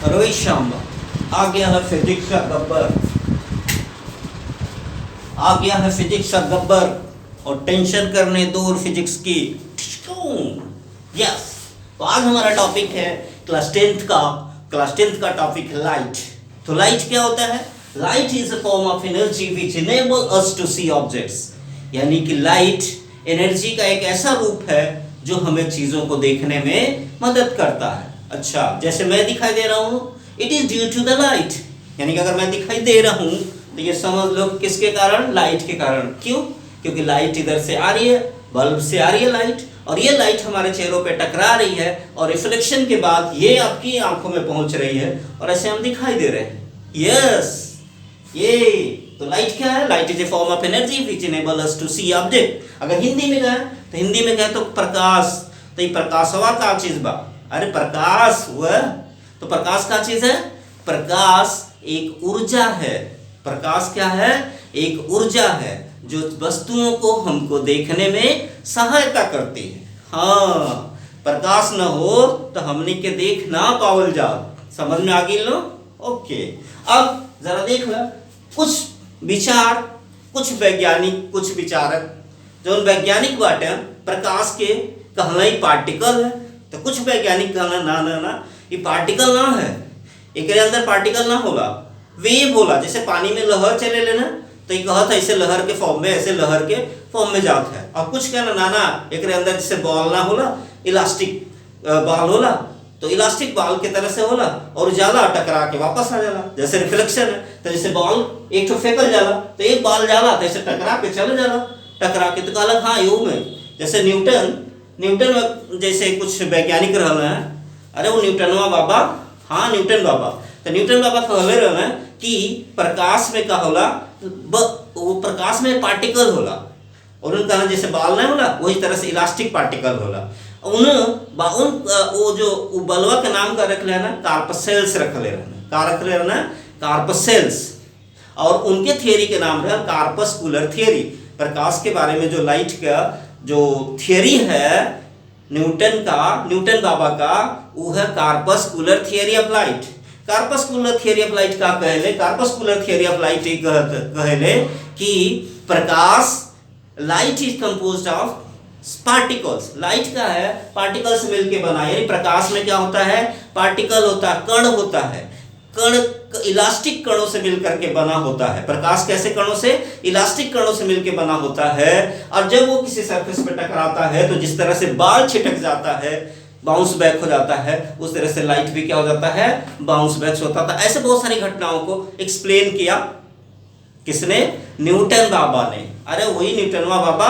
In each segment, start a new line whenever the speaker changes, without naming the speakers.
रोहित शर्मा आ गया है फिजिक्स का गब्बर, आ गया है फिजिक्स का गब्बर और टेंशन करने दूर फिजिक्स की। यस, तो आज हमारा टॉपिक है क्लास टेंथ का टॉपिक है लाइट। तो लाइट क्या होता है? Light is a form of energy which enable us to see objects, यानी कि लाइट एनर्जी का एक ऐसा रूप है जो हमें चीजों को देखने में मदद करता है। अच्छा, जैसे मैं दिखाई दे रहा हूँ, it is due to the light, यानी कि अगर मैं दिखाई दे रहा हूँ तो ये समझ लो किसके कारण? लाइट के कारण। क्यों? क्योंकि लाइट इधर से आ रही है, बल्ब से आ रही है लाइट, और ये लाइट हमारे चेहरों पे टकरा रही है और रिफ्लेक्शन के बाद ये आपकी आंखों में पहुंच रही है और ऐसे हम दिखाई दे रहे हैं। यस, ये तो लाइट क्या है? Light is a form of energy which enable us to see object. अगर हिंदी में कहें तो हिंदी में कहें तो प्रकाश, तो ये प्रकाशवा का चीज बा। अरे प्रकाश हुआ तो प्रकाश का चीज है? प्रकाश एक ऊर्जा है। प्रकाश क्या है? एक ऊर्जा है जो वस्तुओं को हमको देखने में सहायता करती है। हाँ, प्रकाश न हो तो हमने के देख ना पावल जाओ। समझ में आ गई लो? ओके, अब जरा देख लो कुछ विचार, कुछ वैज्ञानिक, कुछ विचारक जो वैज्ञानिक बाटे प्रकाश के कहना ही पार्टिकल है, तो कुछ वैज्ञानिक कहना ना ना ना ये पार्टिकल ना है, एक अंदर पार्टिकल ना होला, वेव होला। जैसे पानी में लहर चले लेना तो ये कहत है ऐसे लहर के फॉर्म में, ऐसे लहर के फॉर्म में जात है। और कुछ कहना ना ना एक अंदर जैसे बॉल ना होला, इलास्टिक बॉल होला, तो इलास्टिक बॉल के तरह से होला और जाला टकरा के वापस आ जाला। जैसे रिफ्लेक्शन है, तो जैसे बॉल एक तो फेंकल जाला तो एक बॉल जाला तो ऐसे टकरा के चले जाला, टकरा के तो कहलक हाँ यू में। जैसे न्यूटन जैसे कुछ वैज्ञानिक रहना है, अरे वो न्यूटनवा बाबा, हाँ न्यूटन बाबा, तो न्यूटन बाबा कहले रहना कि प्रकाश में का होला, वो प्रकाश में पार्टिकल होला, और उन कहना जैसे बाल नहीं होला वही तरह से इलास्टिक पार्टिकल होला। वो जो बलवा के नाम का रख लेना कार्पसेल्स रख ले रहना, कार्पसेल्स, और उनके थियरी के नाम रहा कार्पस्कुलर थियरी। प्रकाश के बारे में जो लाइट का जो थियरी है न्यूटन बाबा का, वो है corpuscular theory of light. Corpuscular theory of light का कहले, कार्पस्कुलर थियरी ऑफ लाइट कहले कि प्रकाश, light is composed of particles. Light का है पार्टिकल से मिलके बना, यानी प्रकाश में क्या होता है? पार्टिकल होता है, कण होता है, कण इलास्टिक कणों से मिलकर के बना होता है। प्रकाश कैसे कणों से? इलास्टिक कणों से मिलके बना होता है, और जब वो किसी सरफेस पे टकराता है तो जिस तरह से बाल छिटक जाता है, बाउंस बैक हो जाता है, उस तरह से लाइट भी क्या हो जाता है? बाउंस बैक होता था। ऐसे बहुत सारी घटनाओं को एक्सप्लेन किया किसने? न्यूटन बाबा ने। अरे वही न्यूटनवा बाबा।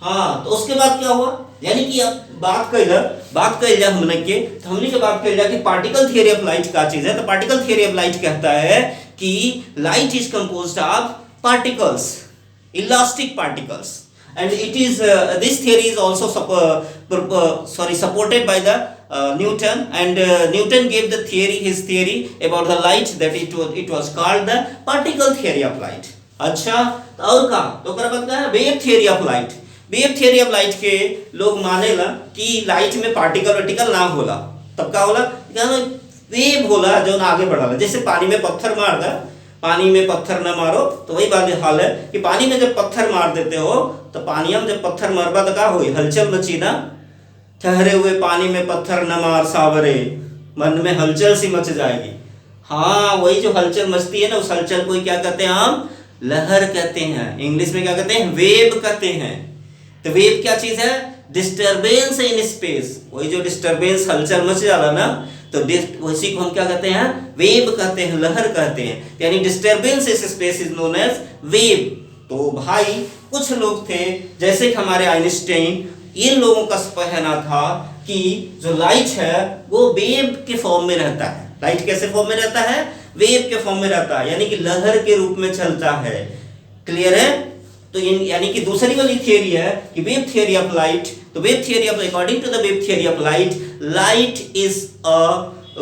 हाँ, तो उसके बाद क्या हुआ? यानी कि अब बात कही जाए हमने के, तो हमने के बात कही जाए कि पार्टिकल थियरी ऑफ लाइट क्या चीज है। तो पार्टिकल थियरी ऑफ लाइट कहता है कि light is composed of particles, elastic particles, and it is this theory is also supported by the Newton, and Newton gave the theory, his theory about the light, that it was called the particle theory of light. अच्छा, तो और का तो कर बात है wave theory of light. Wave theory of light के लोग मानेला कि लाइट में पार्टिकल ना होला, तब का होला? वेव होला जो ना आगे बढ़ाला। जैसे पानी में पत्थर मार दा, पानी में पत्थर न मारो, तो वही बात हाल है कि पानी में जब पत्थर मार देते हो तो पानी में जब पत्थर मारबा तो क्या हुई? हलचल मची ना। ठहरे हुए पानी में पत्थर न मार सावरे, मन में हलचल सी मच जाएगी। हाँ, वही जो हलचल मचती है ना, उस हलचल को क्या कहते हैं हम? लहर कहते हैं। इंग्लिश में क्या कहते हैं? वेव कहते हैं। तो वेव क्या चीज है? Disturbance in space. वही जो डिस्टर्बेंस हलचल मच जाला ना, तो उसी को हम क्या कहते हैं? वेव कहते हैं, लहर कहते हैं। यानी डिस्टर्बेंस इस space is known as wave. तो भाई कुछ लोग थे जैसे कि हमारे आइंस्टाइन, इन लोगों का कहना था कि जो लाइट है वो वेव के फॉर्म में रहता है। लाइट कैसे फॉर्म में रहता है? वेव के फॉर्म में रहता है, यानी कि लहर के रूप में चलता है। क्लियर है? तो यानी कि दूसरी वाली थियरी है कि वेव थियरी ऑफ लाइट। तो wave theory of, according to the wave theory of light, light is a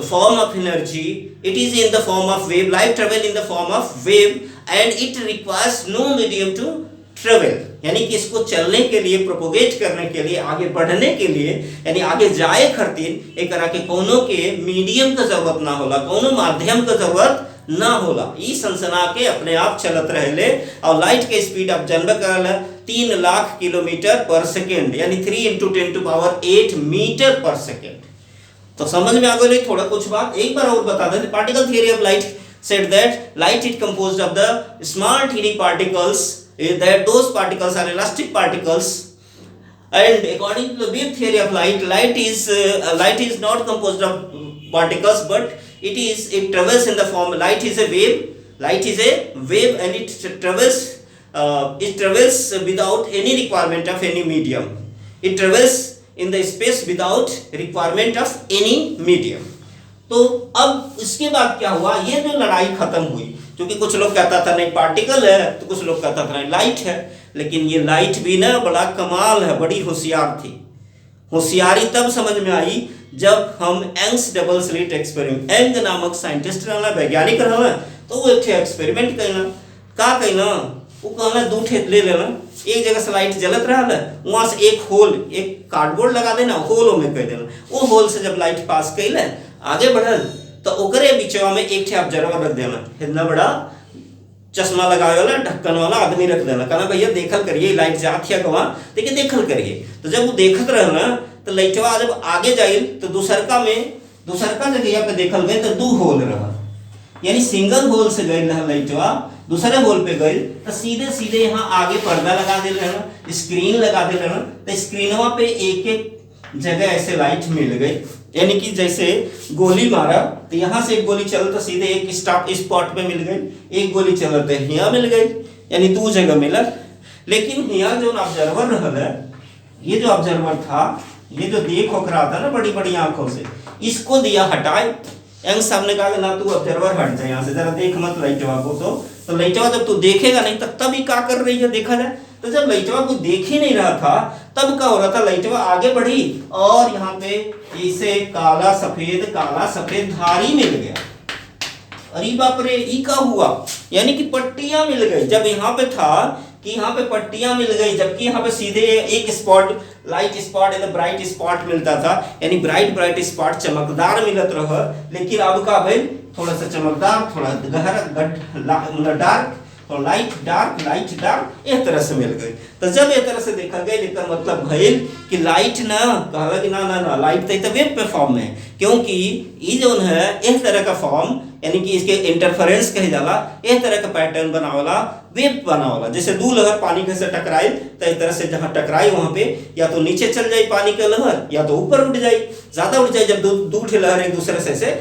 form of energy, it is in the form of wave, light travel in the form of wave, and it requires no medium to travel, यानी कि इसको चलने के लिए, propagate करने के लिए, आगे बढ़ने के लिए, यानी आगे जाए खातिर एक तरह के कोनो के मीडियम का जरूरत ना होला, कोनो माध्यम का जरूरत ना होला। ई सनसना के अपने आप चलत रहेले। और लाइट के स्पीड आप जानबे करल 3 लाख किलोमीटर पर सेकेंड, यानी 3 × 10⁸ मीटर पर सेकेंड। तो समझ में आ गई थोड़ा कुछ बात। एक बार और बता दें, particle theory of light said that light is composed of the small teeny particles, that those particles are elastic particles, and according to the wave theory of light, light is not composed of particles, but it travels in the form, light is a wave and it travels without any requirement of any medium. It travels in the space without requirement of any medium. तो अब इसके बाद क्या हुआ, ये जो लड़ाई खत्म हुई, क्योंकि कुछ लोग कहता था नहीं पार्टिकल है, तो कुछ लोग कहता था नहीं लाइट है। लेकिन ये लाइट भी ना बड़ा कमाल है, बड़ी होशियार थी। होशियारी तब समझ में आई जब हम Young's double slit experiment, Young नामक साइंटिस्ट रहना, वैज्ञानिक रहना, तो वो एक एक्सपेरिमेंट कहना का कहना, वो कहना 2 ठे ले लेना, एक जगह से लाइट जलत रहा है, वहाँ से एक होल, एक कार्डबोर्ड लगा देना, होल में कह देना, वो होल से जब लाइट पास कैले आगे बढ़ल, तो ओकरे बीचवा में एक ठे ऑब्जर्वर रख देना, इतना बड़ा चश्मा लगावे वाला ढक्कन वाला आदमी रख देना, कहना भैया देखल करिए लाइट जात है गवा, देखिए देखल करिए। तो जब वो देखत रहना, तो लाइटवा जब आगे जाइल तो दूसरका जगह पे देखल गए तो 2 होल रहा, यानी सिंगल होल से गई रहा लाइटवा, दूसरे होल पे गई तो सीधे सीधे यहाँ आगे पर्दा लगा दे रहना, स्क्रीन लगा दे रहना, तो स्क्रीनवा पे एक एक जगह ऐसे लाइट मिल गई, यानी कि जैसे गोली मारा तो यहाँ से एक गोली चल तो सीधे एक स्पॉट पे मिल गई, एक गोली चल तो यहाँ मिल गई, यानी 2 जगह मिला। लेकिन यहाँ जो ऑब्जर्वर रहल है, ये जो ऑब्जर्वर था, ये जो देख होकर रहा था ना बड़ी बड़ी आंखों से, इसको दिया हटाए। यंग साहब ने कहा ना तू ऑब्जर्वर हट जाए यहाँ से, जरा देख मत लाइटवा को। तो लाइटवा जब तू देखेगा नहीं तब ही क्या कर रही है देखा जाए। तो जब लाइटवा को देख ही नहीं रहा था तब क्या हो रहा था, लाइटवा आगे बढ़ी और यहाँ पे इसे काला सफेद धारी मिल गया। अरे बाप रे, ई का हुआ, यानी कि पट्टियां मिल गई। जब यहाँ पे था कि यहाँ पे पट्टियां मिल गई, जबकि यहाँ पे सीधे एक स्पॉट, लाइट स्पॉट या ब्राइट स्पॉट मिलता था, यानी ब्राइट स्पॉट चमकदार मिलत रहा। लेकिन अब का भाई थोड़ा सा चमकदार, थोड़ा गहरा डार्क, और लाइट डार्क इस तरह से मिल गई। तो जब इस तरह से देखा गया, लेकिन मतलब भइल कि लाइट ना कहला कि ना लाइट तो वेव पे फॉर्म में है, क्योंकि ये जो है इस तरह का फॉर्म, यानी कि इसके इंटरफेरेंस कहे जाला, इस तरह का पैटर्न बनावला, वेव बनावला। जैसे 2 लहर पानी के से टकराई तो इस तरह से जहाँ टकराई वहाँ पे या तो नीचे चल जाए पानी के लहर, या तो ऊपर उठ जाए, ज्यादा उठ जाए जब 2 लहर एक दूसरे से